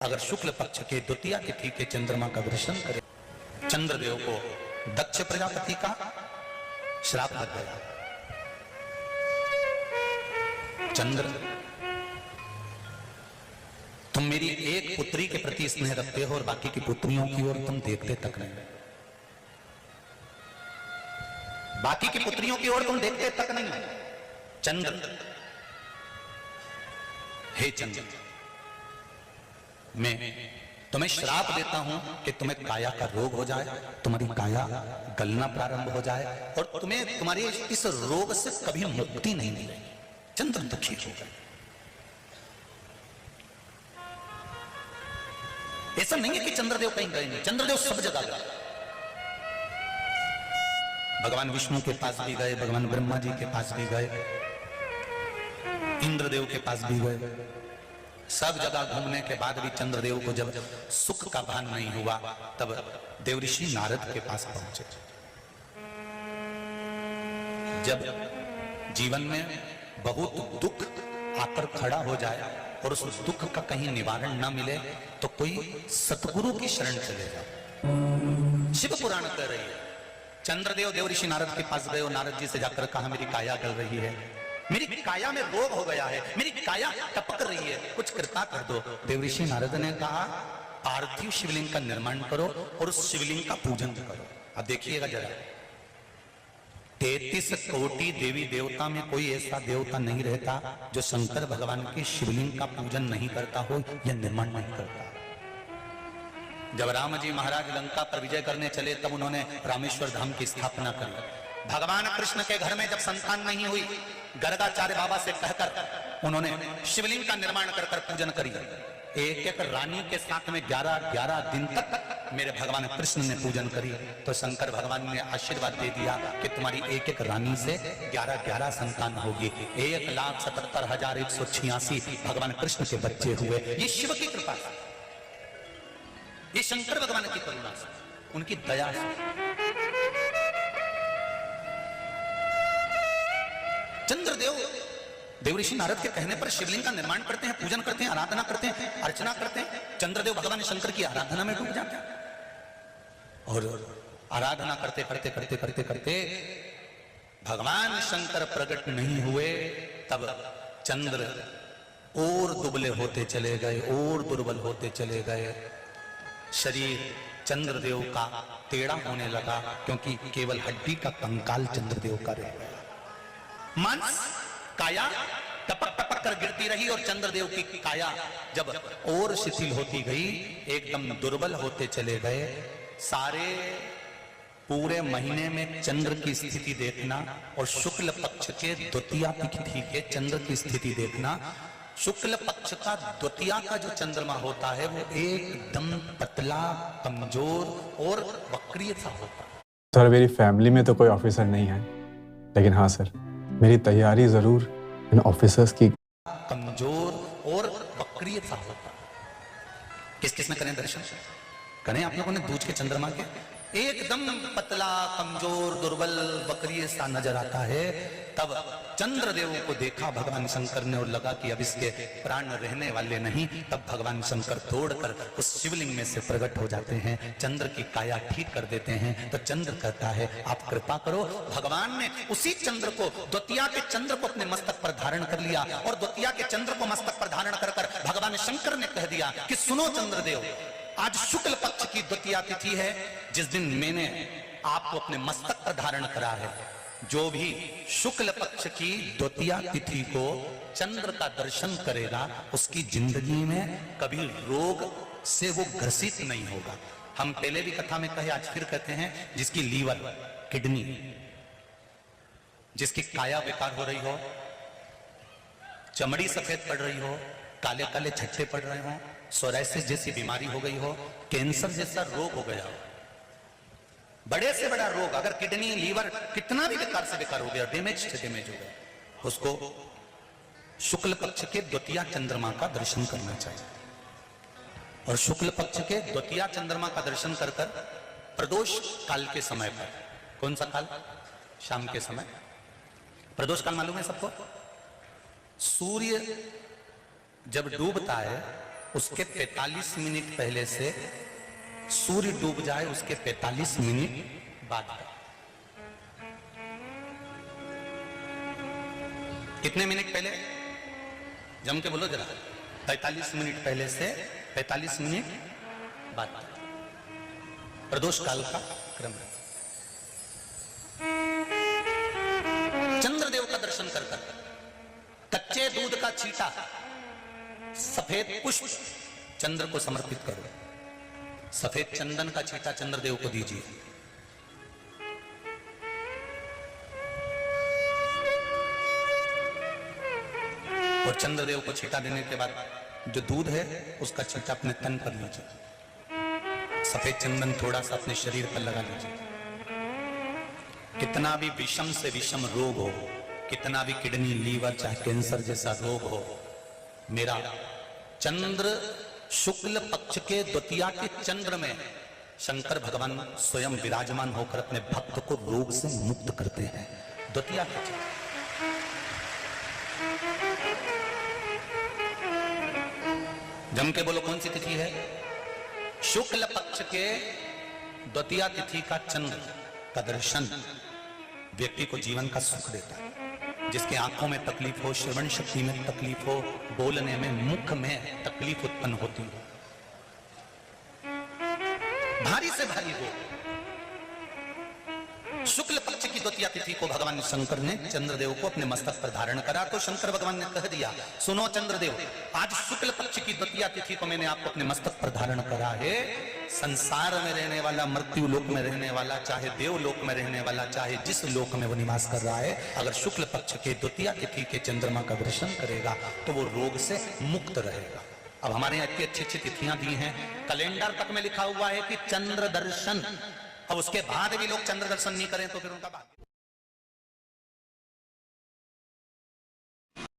अगर शुक्ल पक्ष के द्वितीया तिथि के चंद्रमा का दर्शन करे, चंद्रदेव को दक्ष प्रजापति का श्राप लग गया। चंद्र, तुम मेरी एक पुत्री के प्रति स्नेह रखते हो और बाकी की पुत्रियों की ओर तुम देखते तक नहीं। बाकी की पुत्रियों की ओर तुम देखते तक नहीं। चंद्र, हे चंद्र, मैं तुम्हें श्राप देता हूं कि तुम्हें काया का रोग हो जाए, तुम्हारी काया गलना प्रारंभ हो जाए और तुम्हें तुम्हारे इस रोग से कभी मुक्ति नहीं मिलेगी। चंद्र दुखी हो गए। ऐसा नहीं है कि चंद्रदेव कहीं गए नहीं, चंद्रदेव सब जगह गए। भगवान विष्णु के पास भी गए, भगवान ब्रह्मा जी के पास भी गए, इंद्रदेव के पास भी गए। सब जगह घूमने के बाद भी चंद्रदेव को जब सुख का भान नहीं हुआ तब देवऋषि नारद के पास पहुंचे। जब जीवन में बहुत दुख आकर खड़ा हो जाए और उस दुख का कहीं निवारण न मिले तो कोई सतगुरु की शरण चले जाए। शिव पुराण कह रही है, चंद्रदेव देवऋषि नारद के पास गए और नारद जी से जाकर कहा मेरी काया गल रही है, मेरी काया में रोग हो गया है, मेरी काया टपक रही है, कुछ कृपा कर दो। देवऋषि नारद ने कहा पार्थिव शिवलिंग का निर्माण करो और उस शिवलिंग का पूजन करो। अब देखिएगा जरा, 33 कोटि देवी देवता में कोई ऐसा देवता नहीं रहता जो शंकर भगवान के शिवलिंग का पूजन नहीं करता हो या निर्माण नहीं करता। जब राम जी महाराज लंका पर विजय करने चले तब उन्होंने रामेश्वर धाम की स्थापना करी। भगवान कृष्ण के घर में जब संतान नहीं हुई, गर्गाचार्य बाबा से कहकर उन्होंने शिवलिंग का निर्माण कर पूजन करी। एक एक रानी के साथ में 11 दिन तक मेरे भगवान कृष्ण ने पूजन करी। तो शंकर भगवान ने आशीर्वाद दे दिया कि तुम्हारी एक एक रानी से 11 संतान होगी। 1,77,186 भगवान कृष्ण के बच्चे हुए। ये शिव की कृपा से, ये शंकर भगवान की करुणा से, उनकी दया से। चंद्रदेव देवऋषि नारद के कहने पर शिवलिंग का निर्माण करते हैं, पूजन करते हैं, आराधना करते हैं, अर्चना करते हैं। चंद्रदेव भगवान शंकर की आराधना में डूब जाते हैं और आराधना करते करते करते करते करते भगवान शंकर प्रकट नहीं हुए तब चंद्र और दुबले होते चले गए, और दुर्बल होते चले गए। शरीर चंद्रदेव का टेढ़ा होने लगा क्योंकि केवल हड्डी का कंकाल चंद्रदेव का रह गया। मांस काया टपक टपक कर गिरती रही और चंद्रदेव की काया जब और शिथिल होती गई, एकदम दुर्बल होते चले गए। सारे पूरे महीने में चंद्र की स्थिति देखना और शुक्ल पक्ष के द्वितीया तिथि के चंद्र की स्थिति देखना। शुक्ल पक्ष का द्वितीया का जो चंद्रमा होता है वो एकदम पतला, कमजोर और वक्रीय सा होता है। सर, मेरी फैमिली में तो कोई ऑफिसर नहीं है, लेकिन हाँ सर, मेरी तैयारी जरूर इन ऑफिसर्स की। कमजोर और वक्रीय सा होता। किस किस में करें दर्शन? करें आप लोगों ने दूज के चंद्रमा के? एकदम पतला, कमजोर, दुर्बल, वक्रीय सा नजर आता है। तब चंद्रदेव को देखा भगवान शंकर ने और लगा कि अब इसके प्राण रहने वाले नहीं। तब भगवान शंकर तोड़कर उस शिवलिंग में से प्रकट हो जाते हैं, चंद्र की काया ठीक कर देते हैं। तो चंद्र कहता है आप कृपा करो। भगवान ने उसी चंद्र को, द्वितीया के चंद्र को अपने मस्तक पर धारण कर लिया और द्वितीया के चंद्र को मस्तक पर धारण कर भगवान शंकर ने कह दिया कि सुनो चंद्रदेव, आज शुक्ल पक्ष की द्वितीया तिथि है, जिस दिन मैंने आपको अपने मस्तक पर धारण करा है। जो भी शुक्ल पक्ष की द्वितीया तिथि को चंद्र का दर्शन करेगा उसकी जिंदगी में कभी रोग से वो ग्रसित नहीं होगा। हम पहले भी कथा में कहे, आज फिर कहते हैं, जिसकी लीवर, किडनी, जिसकी काया बेकार हो रही हो, चमड़ी सफेद पड़ रही हो, काले काले छट्टे पड़ रहे हो, सोराइसिस जैसी बीमारी हो गई हो, कैंसर जैसा रोग हो गया हो, बड़े से बड़ा रोग, अगर किडनी, लीवर कितना भी बेकार से बेकार हो गया, डैमेज हो गया, उसको शुक्ल पक्ष के द्वितीया चंद्रमा का दर्शन करना चाहिए। और शुक्ल पक्ष के द्वितीया चंद्रमा का दर्शन कर कर प्रदोष काल के समय पर, कौन सा काल? शाम के समय। प्रदोष काल मालूम है सबको? सूर्य जब डूबता है उसके 45 मिनट पहले से सूर्य डूब जाए उसके 45 मिनट बाद का। कितने मिनट पहले? जम के बोलो जरा। 45 मिनट पहले से 45 मिनट बाद। प्रदोष काल का क्रम है। चंद्रदेव का दर्शन कर कर कच्चे दूध का छींटा, सफेद पुष्प चंद्र को समर्पित करो। सफेद चंदन का छींटा चंद्रदेव को दीजिए। और चंद्रदेव को छींटा देने के बाद जो दूध है उसका छींटा अपने तन पर लीजिए। सफेद चंदन थोड़ा सा अपने शरीर पर लगा लीजिए। कितना भी विषम से विषम रोग हो, कितना भी किडनी, लीवर, चाहे कैंसर जैसा रोग हो, मेरा चंद्र शुक्ल पक्ष के द्वितीया के चंद्र में शंकर भगवान स्वयं विराजमान होकर अपने भक्त को रोग से मुक्त करते हैं। द्वितीया के चंद्र। जम के बोलो कौन सी तिथि है? शुक्ल पक्ष के द्वितीया तिथि का चंद्र का दर्शन व्यक्ति को जीवन का सुख देता है। जिसके आंखों में तकलीफ हो, श्रवण शक्ति में तकलीफ हो, बोलने में, मुख में तकलीफ उत्पन्न होती हो, भारी से भारी हो, शुक्ल पक्ष की द्वितीया तिथि को भगवान शंकर ने चंद्रदेव को अपने मस्तक पर धारण करा। तो शंकर भगवान ने कह दिया, सुनो चंद्रदेव, आज शुक्ल पक्ष की द्वितीया तिथि को मैंने आपको अपने मस्तक पर धारण करा है। संसार में रहने वाला, मृत्यु लोक में रहने वाला, चाहे देवलोक में रहने वाला, चाहे जिस लोक में वो निवास कर रहा है, अगर शुक्ल पक्ष के द्वितीया तिथि के चंद्रमा का दर्शन करेगा तो वो रोग से मुक्त रहेगा। अब हमारे यहाँ इतनी अच्छी अच्छी तिथियां दी हैं, कैलेंडर तक में लिखा हुआ है कि चंद्र दर्शन। अब उसके बाद भी लोग चंद्र दर्शन नहीं करें तो फिर उनका